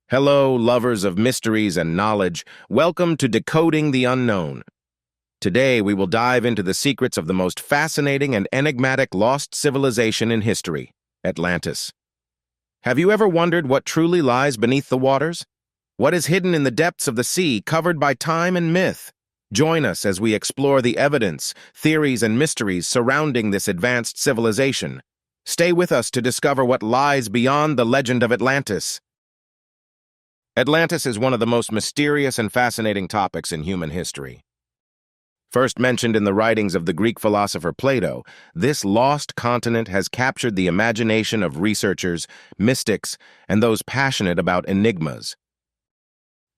Hello, lovers of mysteries and knowledge. Welcome to Decoding the Unknown. Today, we will dive into the secrets of the most fascinating and enigmatic lost civilization in history, Atlantis. Have you ever wondered what truly lies beneath the waters? What is hidden in the depths of the sea, covered by time and myth? Join us as we explore the evidence, theories, and mysteries surrounding this advanced civilization. Stay with us to discover what lies beyond the legend of Atlantis. Atlantis is one of the most mysterious and fascinating topics in human history. First mentioned in the writings of the Greek philosopher Plato, this lost continent has captured the imagination of researchers, mystics, and those passionate about enigmas.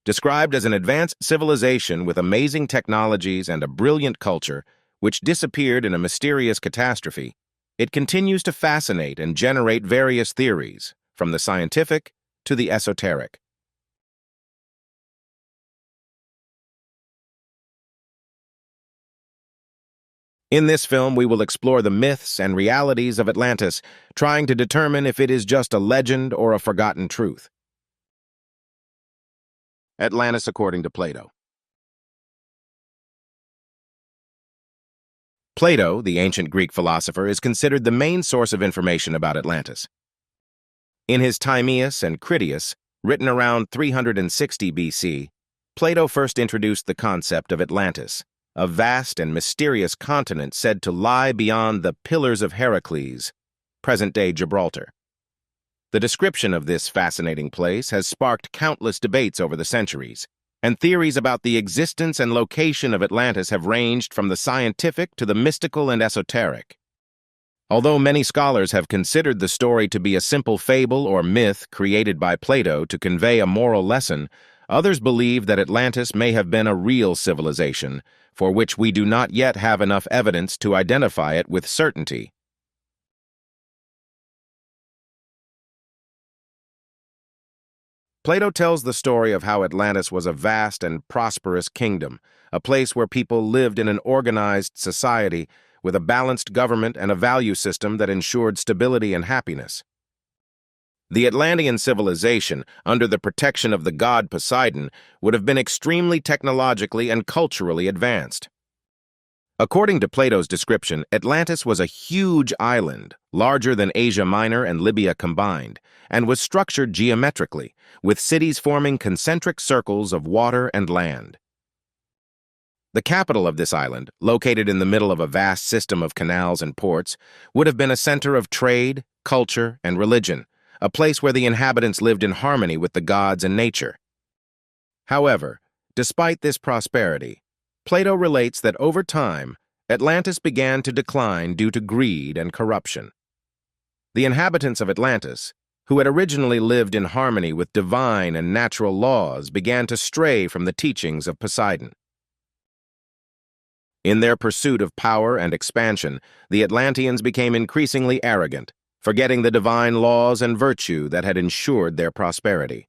Described as an advanced civilization with amazing technologies and a brilliant culture, which disappeared in a mysterious catastrophe, it continues to fascinate and generate various theories, from the scientific to the esoteric. In this film, we will explore the myths and realities of Atlantis, trying to determine if it is just a legend or a forgotten truth. Atlantis according to Plato. Plato, the ancient Greek philosopher, is considered the main source of information about Atlantis. In his Timaeus and Critias, written around 360 BC, Plato first introduced the concept of Atlantis, a vast and mysterious continent said to lie beyond the Pillars of Heracles, present-day Gibraltar. The description of this fascinating place has sparked countless debates over the centuries, and theories about the existence and location of Atlantis have ranged from the scientific to the mystical and esoteric. Although many scholars have considered the story to be a simple fable or myth created by Plato to convey a moral lesson, others believe that Atlantis may have been a real civilization, for which we do not yet have enough evidence to identify it with certainty. Plato tells the story of how Atlantis was a vast and prosperous kingdom, a place where people lived in an organized society with a balanced government and a value system that ensured stability and happiness. The Atlantean civilization, under the protection of the god Poseidon, would have been extremely technologically and culturally advanced. According to Plato's description, Atlantis was a huge island, larger than Asia Minor and Libya combined, and was structured geometrically, with cities forming concentric circles of water and land. The capital of this island, located in the middle of a vast system of canals and ports, would have been a center of trade, culture, and religion, a place where the inhabitants lived in harmony with the gods and nature. However, despite this prosperity, Plato relates that over time, Atlantis began to decline due to greed and corruption. The inhabitants of Atlantis, who had originally lived in harmony with divine and natural laws, began to stray from the teachings of Poseidon. In their pursuit of power and expansion, the Atlanteans became increasingly arrogant, forgetting the divine laws and virtue that had ensured their prosperity.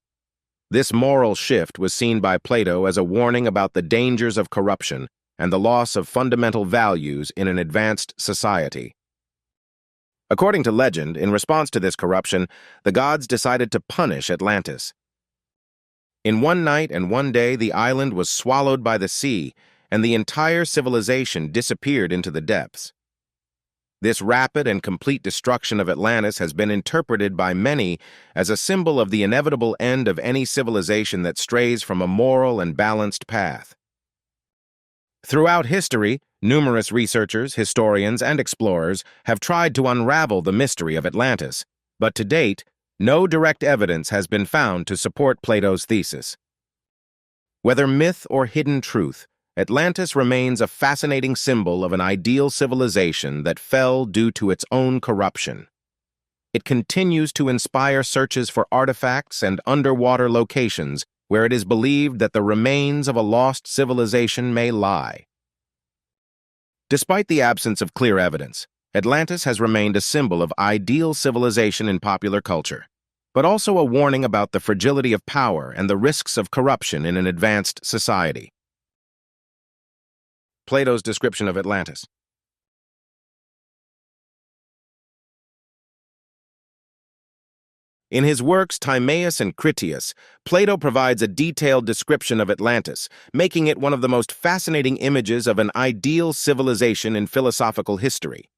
This moral shift was seen by Plato as a warning about the dangers of corruption and the loss of fundamental values in an advanced society. According to legend, in response to this corruption, the gods decided to punish Atlantis. In one night and one day, the island was swallowed by the sea, and the entire civilization disappeared into the depths. This rapid and complete destruction of Atlantis has been interpreted by many as a symbol of the inevitable end of any civilization that strays from a moral and balanced path. Throughout history, numerous researchers, historians, and explorers have tried to unravel the mystery of Atlantis, but to date, no direct evidence has been found to support Plato's thesis. Whether myth or hidden truth, Atlantis remains a fascinating symbol of an ideal civilization that fell due to its own corruption. It continues to inspire searches for artifacts and underwater locations where it is believed that the remains of a lost civilization may lie. Despite the absence of clear evidence, Atlantis has remained a symbol of ideal civilization in popular culture, but also a warning about the fragility of power and the risks of corruption in an advanced society. Plato's description of Atlantis. In his works Timaeus and Critias, Plato provides a detailed description of Atlantis, making it one of the most fascinating images of an ideal civilization in philosophical history.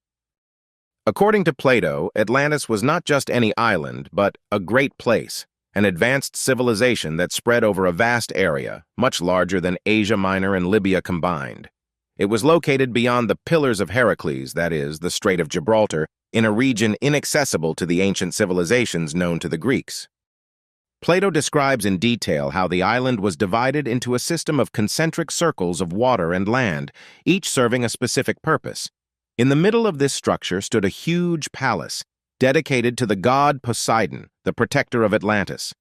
According to Plato, Atlantis was not just any island, but a great place, an advanced civilization that spread over a vast area, much larger than Asia Minor and Libya combined. It was located beyond the Pillars of Heracles, that is, the Strait of Gibraltar, in a region inaccessible to the ancient civilizations known to the Greeks. Plato describes in detail how the island was divided into a system of concentric circles of water and land, each serving a specific purpose. In the middle of this structure stood a huge palace, dedicated to the god Poseidon, the protector of Atlantis.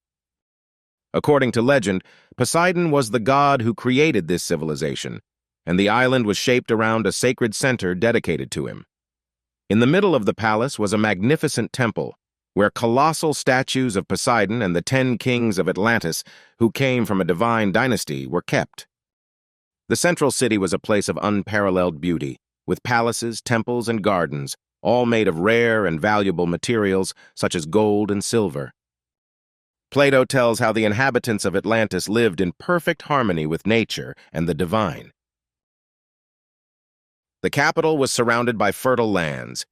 According to legend, Poseidon was the god who created this civilization, and the island was shaped around a sacred center dedicated to him. In the middle of the palace was a magnificent temple, where colossal statues of Poseidon and the 10 kings of Atlantis, who came from a divine dynasty, were kept. The central city was a place of unparalleled beauty, with palaces, temples, and gardens, all made of rare and valuable materials such as gold and silver. Plato tells how the inhabitants of Atlantis lived in perfect harmony with nature and the divine. The capital was surrounded by fertile lands,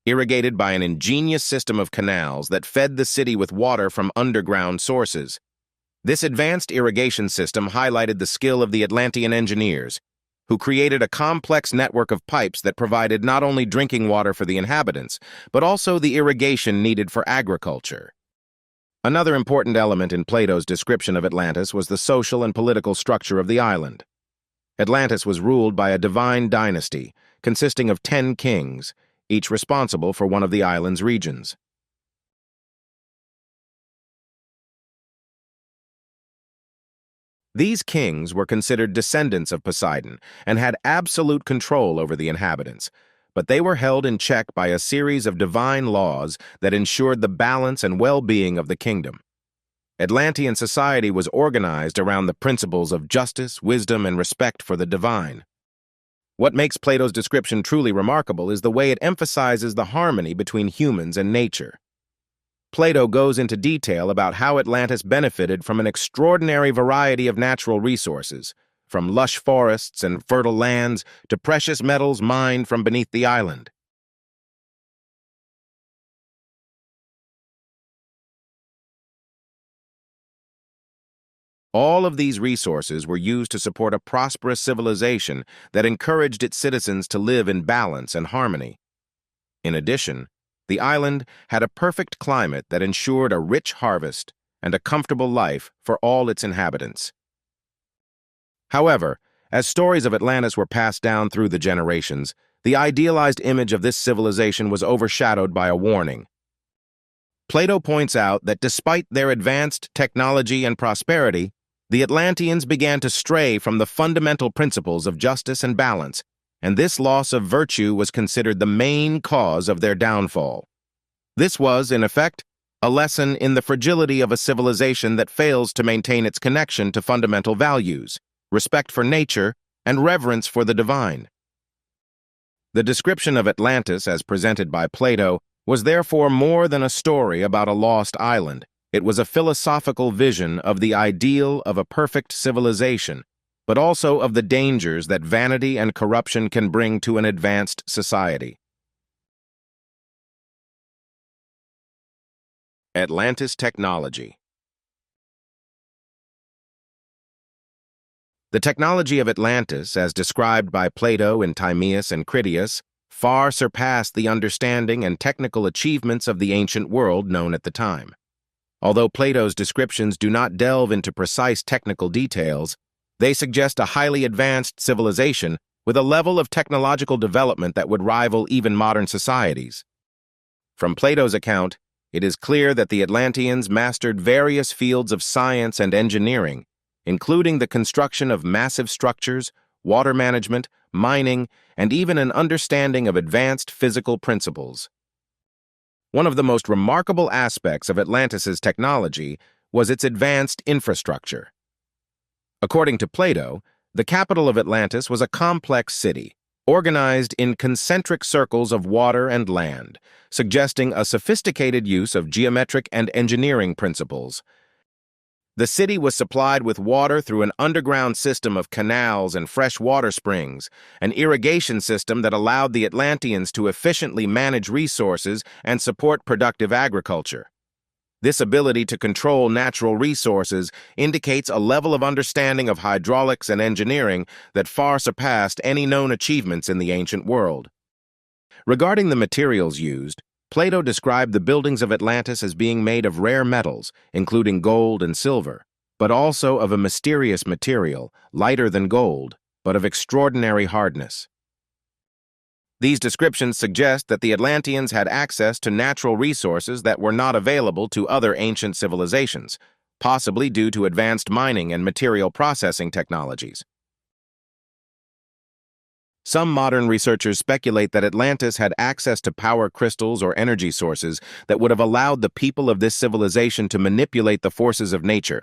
irrigated by an ingenious system of canals that fed the city with water from underground sources. This advanced irrigation system highlighted the skill of the Atlantean engineers, who created a complex network of pipes that provided not only drinking water for the inhabitants, but also the irrigation needed for agriculture. Another important element in Plato's description of Atlantis was the social and political structure of the island. Atlantis was ruled by a divine dynasty, consisting of 10 kings, each responsible for one of the island's regions. These kings were considered descendants of Poseidon and had absolute control over the inhabitants, but they were held in check by a series of divine laws that ensured the balance and well-being of the kingdom. Atlantean society was organized around the principles of justice, wisdom, and respect for the divine. What makes Plato's description truly remarkable is the way it emphasizes the harmony between humans and nature. Plato goes into detail about how Atlantis benefited from an extraordinary variety of natural resources, from lush forests and fertile lands to precious metals mined from beneath the island. All of these resources were used to support a prosperous civilization that encouraged its citizens to live in balance and harmony. In addition, the island had a perfect climate that ensured a rich harvest and a comfortable life for all its inhabitants. However, as stories of Atlantis were passed down through the generations, the idealized image of this civilization was overshadowed by a warning. Plato points out that despite their advanced technology and prosperity, the Atlanteans began to stray from the fundamental principles of justice and balance, and this loss of virtue was considered the main cause of their downfall. This was, in effect, a lesson in the fragility of a civilization that fails to maintain its connection to fundamental values, respect for nature, and reverence for the divine. The description of Atlantis as presented by Plato was therefore more than a story about a lost island. It was a philosophical vision of the ideal of a perfect civilization, but also of the dangers that vanity and corruption can bring to an advanced society. Atlantis technology. The technology of Atlantis, as described by Plato in Timaeus and Critias, far surpassed the understanding and technical achievements of the ancient world known at the time. Although Plato's descriptions do not delve into precise technical details, they suggest a highly advanced civilization with a level of technological development that would rival even modern societies. From Plato's account, it is clear that the Atlanteans mastered various fields of science and engineering, including the construction of massive structures, water management, mining, and even an understanding of advanced physical principles. One of the most remarkable aspects of Atlantis's technology was its advanced infrastructure. According to Plato, the capital of Atlantis was a complex city, organized in concentric circles of water and land, suggesting a sophisticated use of geometric and engineering principles. The city was supplied with water through an underground system of canals and fresh water springs, an irrigation system that allowed the Atlanteans to efficiently manage resources and support productive agriculture. This ability to control natural resources indicates a level of understanding of hydraulics and engineering that far surpassed any known achievements in the ancient world. Regarding the materials used, Plato described the buildings of Atlantis as being made of rare metals, including gold and silver, but also of a mysterious material, lighter than gold, but of extraordinary hardness. These descriptions suggest that the Atlanteans had access to natural resources that were not available to other ancient civilizations, possibly due to advanced mining and material processing technologies. Some modern researchers speculate that Atlantis had access to power crystals or energy sources that would have allowed the people of this civilization to manipulate the forces of nature.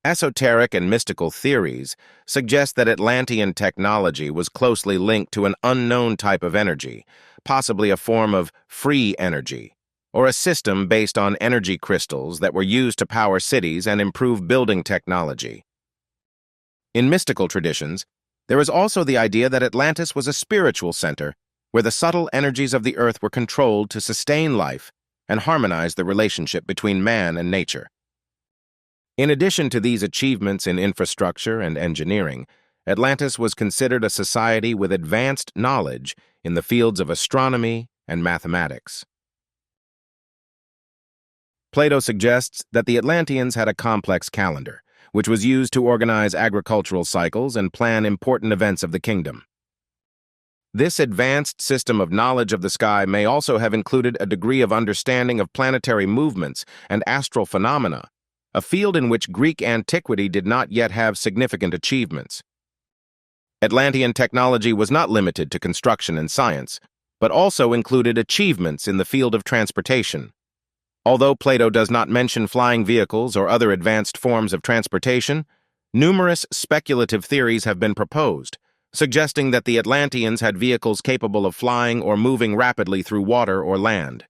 Esoteric and mystical theories suggest that Atlantean technology was closely linked to an unknown type of energy, possibly a form of free energy, or a system based on energy crystals that were used to power cities and improve building technology. In mystical traditions, there is also the idea that Atlantis was a spiritual center where the subtle energies of the earth were controlled to sustain life and harmonize the relationship between man and nature. In addition to these achievements in infrastructure and engineering, Atlantis was considered a society with advanced knowledge in the fields of astronomy and mathematics. Plato suggests that the Atlanteans had a complex calendar, which was used to organize agricultural cycles and plan important events of the kingdom. This advanced system of knowledge of the sky may also have included a degree of understanding of planetary movements and astral phenomena, a field in which Greek antiquity did not yet have significant achievements. Atlantean technology was not limited to construction and science, but also included achievements in the field of transportation. Although Plato does not mention flying vehicles or other advanced forms of transportation, numerous speculative theories have been proposed, suggesting that the Atlanteans had vehicles capable of flying or moving rapidly through water or land.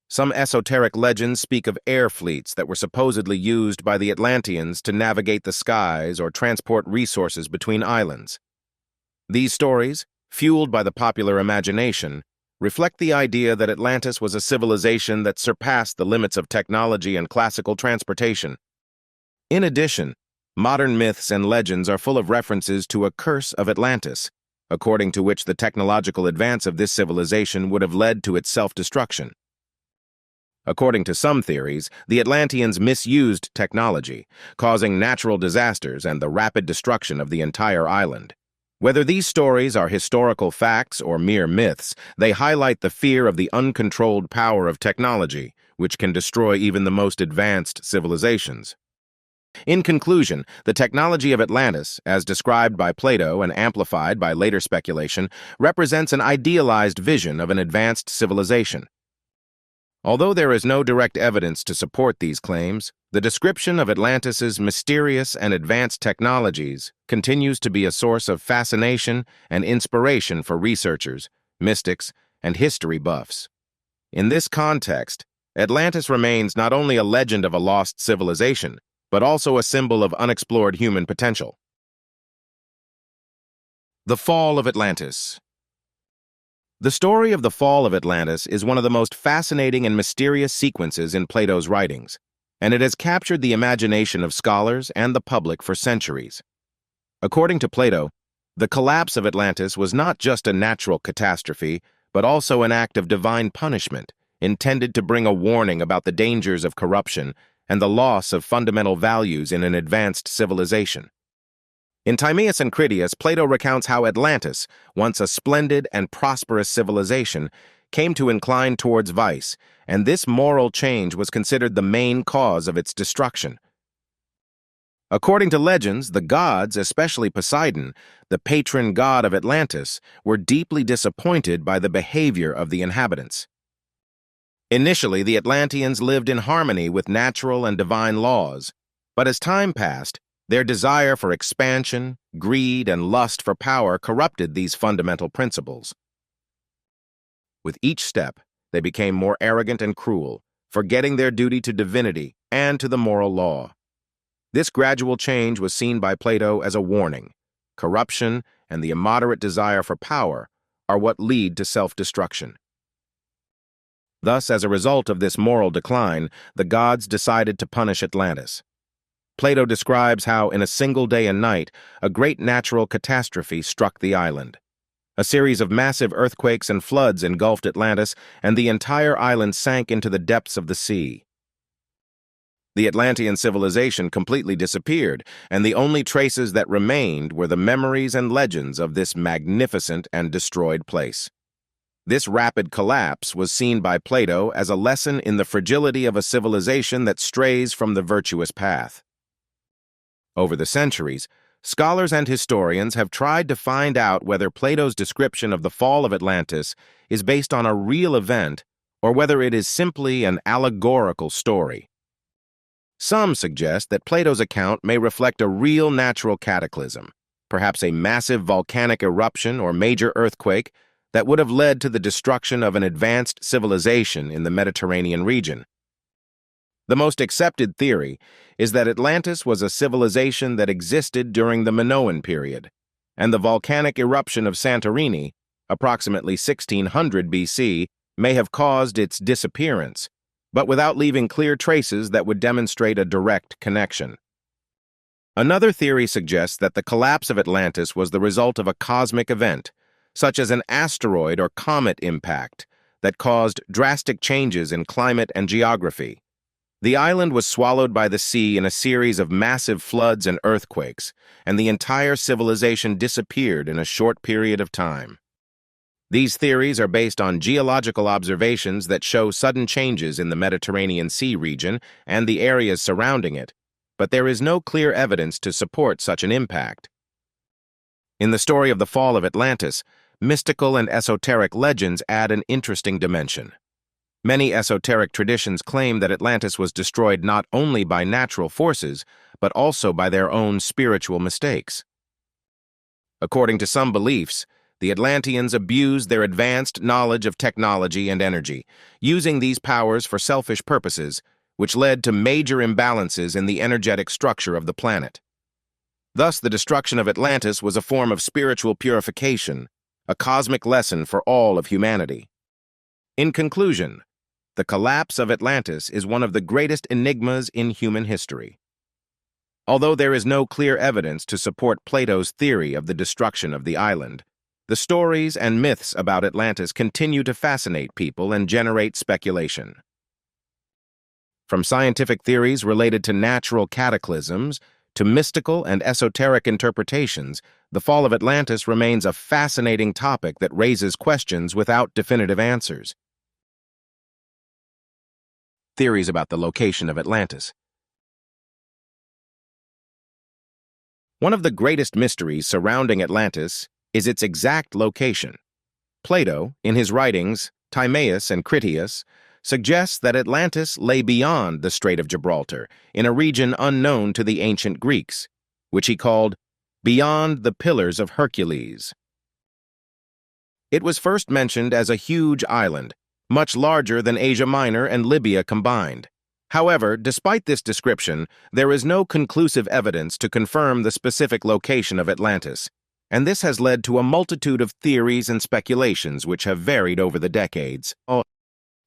Some esoteric legends speak of air fleets that were supposedly used by the Atlanteans to navigate the skies or transport resources between islands. These stories, fueled by the popular imagination, reflect the idea that Atlantis was a civilization that surpassed the limits of technology and classical transportation. In addition, modern myths and legends are full of references to a curse of Atlantis, according to which the technological advance of this civilization would have led to its self-destruction. According to some theories, the Atlanteans misused technology, causing natural disasters and the rapid destruction of the entire island. Whether these stories are historical facts or mere myths, they highlight the fear of the uncontrolled power of technology, which can destroy even the most advanced civilizations. In conclusion, the technology of Atlantis, as described by Plato and amplified by later speculation, represents an idealized vision of an advanced civilization. Although there is no direct evidence to support these claims, the description of Atlantis's mysterious and advanced technologies continues to be a source of fascination and inspiration for researchers, mystics, and history buffs. In this context, Atlantis remains not only a legend of a lost civilization, but also a symbol of unexplored human potential. The Fall of Atlantis. The story of the fall of Atlantis is one of the most fascinating and mysterious sequences in Plato's writings, and it has captured the imagination of scholars and the public for centuries. According to Plato, the collapse of Atlantis was not just a natural catastrophe, but also an act of divine punishment, intended to bring a warning about the dangers of corruption and the loss of fundamental values in an advanced civilization. In Timaeus and Critias, Plato recounts how Atlantis, once a splendid and prosperous civilization, came to incline towards vice, and this moral change was considered the main cause of its destruction. According to legends, the gods, especially Poseidon, the patron god of Atlantis, were deeply disappointed by the behavior of the inhabitants. Initially, the Atlanteans lived in harmony with natural and divine laws, But as time passed, their desire for expansion, greed, and lust for power corrupted these fundamental principles. With each step, they became more arrogant and cruel, forgetting their duty to divinity and to the moral law. This gradual change was seen by Plato as a warning. Corruption and the immoderate desire for power are what lead to self-destruction. Thus, as a result of this moral decline, the gods decided to punish Atlantis. Plato describes how, in a single day and night, a great natural catastrophe struck the island. A series of massive earthquakes and floods engulfed Atlantis, and the entire island sank into the depths of the sea. The Atlantean civilization completely disappeared, and the only traces that remained were the memories and legends of this magnificent and destroyed place. This rapid collapse was seen by Plato as a lesson in the fragility of a civilization that strays from the virtuous path. Over the centuries, scholars and historians have tried to find out whether Plato's description of the fall of Atlantis is based on a real event or whether it is simply an allegorical story. Some suggest that Plato's account may reflect a real natural cataclysm, perhaps a massive volcanic eruption or major earthquake that would have led to the destruction of an advanced civilization in the Mediterranean region. The most accepted theory is that Atlantis was a civilization that existed during the Minoan period, and the volcanic eruption of Santorini, approximately 1600 BC, may have caused its disappearance, but without leaving clear traces that would demonstrate a direct connection. Another theory suggests that the collapse of Atlantis was the result of a cosmic event, such as an asteroid or comet impact, that caused drastic changes in climate and geography. The island was swallowed by the sea in a series of massive floods and earthquakes, and the entire civilization disappeared in a short period of time. These theories are based on geological observations that show sudden changes in the Mediterranean Sea region and the areas surrounding it, but there is no clear evidence to support such an impact. In the story of the fall of Atlantis, mystical and esoteric legends add an interesting dimension. Many esoteric traditions claim that Atlantis was destroyed not only by natural forces, but also by their own spiritual mistakes. According to some beliefs, the Atlanteans abused their advanced knowledge of technology and energy, using these powers for selfish purposes, which led to major imbalances in the energetic structure of the planet. Thus, the destruction of Atlantis was a form of spiritual purification, a cosmic lesson for all of humanity. In conclusion, the collapse of Atlantis is one of the greatest enigmas in human history. Although there is no clear evidence to support Plato's theory of the destruction of the island, the stories and myths about Atlantis continue to fascinate people and generate speculation. From scientific theories related to natural cataclysms to mystical and esoteric interpretations, the fall of Atlantis remains a fascinating topic that raises questions without definitive answers. Theories about the location of Atlantis. One of the greatest mysteries surrounding Atlantis is its exact location. Plato, in his writings, Timaeus and Critias, suggests that Atlantis lay beyond the Strait of Gibraltar, in a region unknown to the ancient Greeks, which he called beyond the Pillars of Hercules. It was first mentioned as a huge island, much larger than Asia Minor and Libya combined. However, despite this description, there is no conclusive evidence to confirm the specific location of Atlantis, and this has led to a multitude of theories and speculations which have varied over the decades.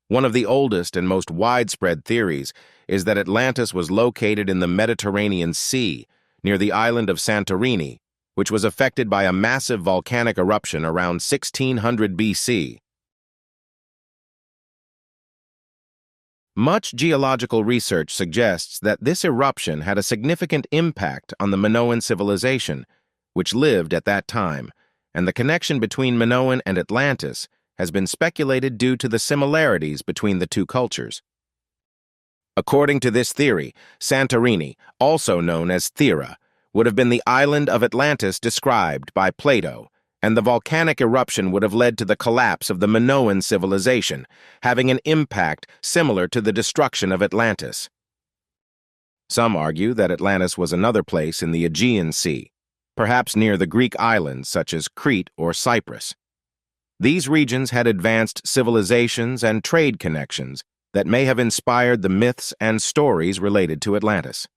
One of the oldest and most widespread theories is that Atlantis was located in the Mediterranean Sea, near the island of Santorini, which was affected by a massive volcanic eruption around 1600 BC. Much geological research suggests that this eruption had a significant impact on the Minoan civilization, which lived at that time, and the connection between Minoan and Atlantis has been speculated due to the similarities between the two cultures. According to this theory, Santorini, also known as Thera, would have been the island of Atlantis described by Plato, and the volcanic eruption would have led to the collapse of the Minoan civilization, having an impact similar to the destruction of Atlantis. Some argue that Atlantis was another place in the Aegean Sea, perhaps near the Greek islands such as Crete or Cyprus. These regions had advanced civilizations and trade connections that may have inspired the myths and stories related to Atlantis.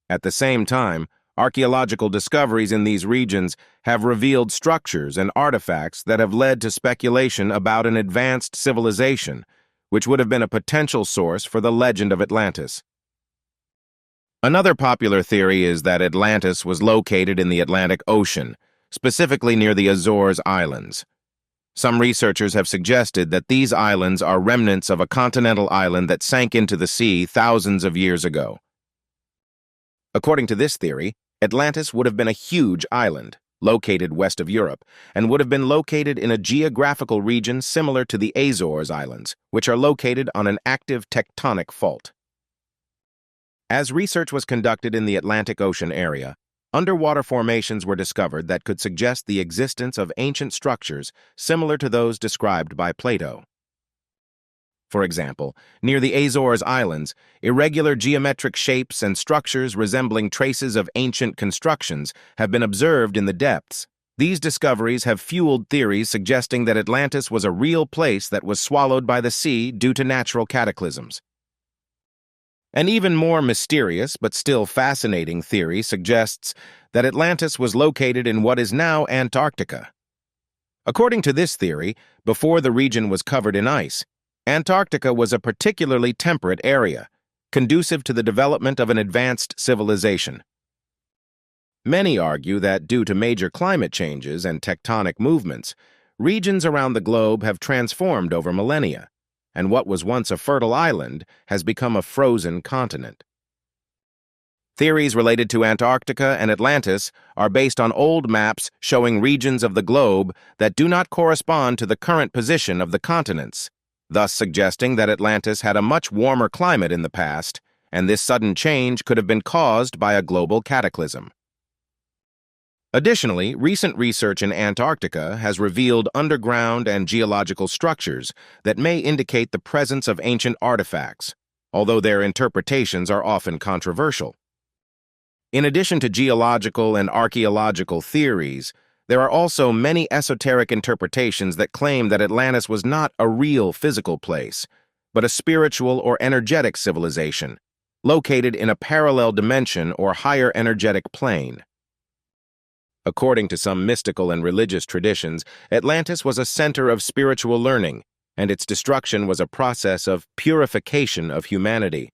At the same time, archaeological discoveries in these regions have revealed structures and artifacts that have led to speculation about an advanced civilization, which would have been a potential source for the legend of Atlantis. Another popular theory is that Atlantis was located in the Atlantic Ocean, specifically near the Azores Islands. Some researchers have suggested that these islands are remnants of a continental island that sank into the sea thousands of years ago. According to this theory, Atlantis would have been a huge island, located west of Europe, and would have been located in a geographical region similar to the Azores Islands, which are located on an active tectonic fault. As research was conducted in the Atlantic Ocean area, underwater formations were discovered that could suggest the existence of ancient structures similar to those described by Plato. For example, near the Azores Islands, irregular geometric shapes and structures resembling traces of ancient constructions have been observed in the depths. These discoveries have fueled theories suggesting that Atlantis was a real place that was swallowed by the sea due to natural cataclysms. An even more mysterious but still fascinating theory suggests that Atlantis was located in what is now Antarctica. According to this theory, before the region was covered in ice, Antarctica was a particularly temperate area, conducive to the development of an advanced civilization. Many argue that due to major climate changes and tectonic movements, regions around the globe have transformed over millennia, and what was once a fertile island has become a frozen continent. Theories related to Antarctica and Atlantis are based on old maps showing regions of the globe that do not correspond to the current position of the continents, thus suggesting that Atlantis had a much warmer climate in the past, and this sudden change could have been caused by a global cataclysm. Additionally, recent research in Antarctica has revealed underground and geological structures that may indicate the presence of ancient artifacts, although their interpretations are often controversial. In addition to geological and archaeological theories, there are also many esoteric interpretations that claim that Atlantis was not a real physical place, but a spiritual or energetic civilization, located in a parallel dimension or higher energetic plane. According to some mystical and religious traditions, Atlantis was a center of spiritual learning, and its destruction was a process of purification of humanity.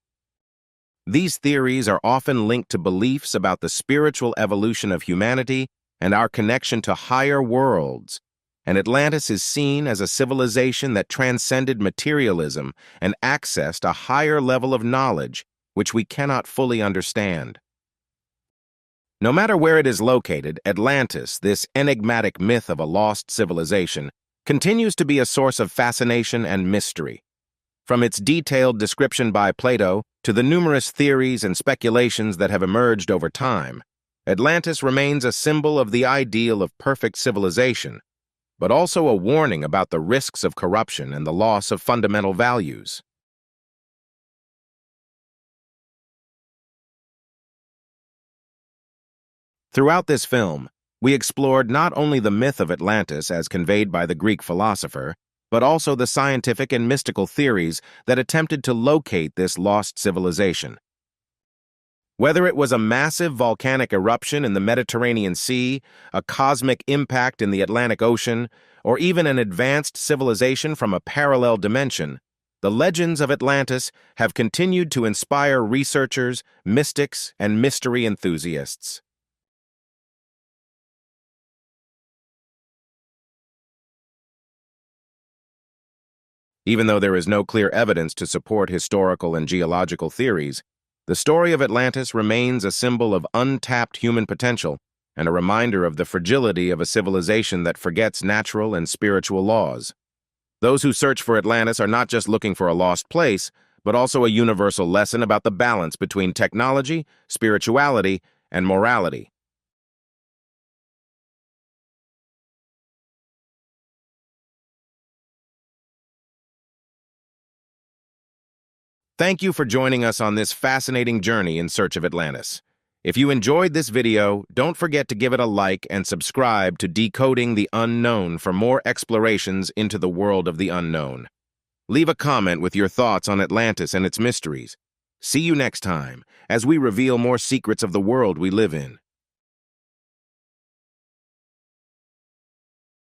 These theories are often linked to beliefs about the spiritual evolution of humanity and our connection to higher worlds, and Atlantis is seen as a civilization that transcended materialism and accessed a higher level of knowledge which we cannot fully understand. No matter where it is located, Atlantis, this enigmatic myth of a lost civilization, continues to be a source of fascination and mystery. From its detailed description by Plato to the numerous theories and speculations that have emerged over time, Atlantis remains a symbol of the ideal of perfect civilization, but also a warning about the risks of corruption and the loss of fundamental values. Throughout this film, we explored not only the myth of Atlantis as conveyed by the Greek philosopher, but also the scientific and mystical theories that attempted to locate this lost civilization. Whether it was a massive volcanic eruption in the Mediterranean Sea, a cosmic impact in the Atlantic Ocean, or even an advanced civilization from a parallel dimension, the legends of Atlantis have continued to inspire researchers, mystics, and mystery enthusiasts. Even though there is no clear evidence to support historical and geological theories, the story of Atlantis remains a symbol of untapped human potential and a reminder of the fragility of a civilization that forgets natural and spiritual laws. Those who search for Atlantis are not just looking for a lost place, but also a universal lesson about the balance between technology, spirituality, and morality. Thank you for joining us on this fascinating journey in search of Atlantis. If you enjoyed this video, don't forget to give it a like and subscribe to Decoding the Unknown for more explorations into the world of the unknown. Leave a comment with your thoughts on Atlantis and its mysteries. See you next time, as we reveal more secrets of the world we live in.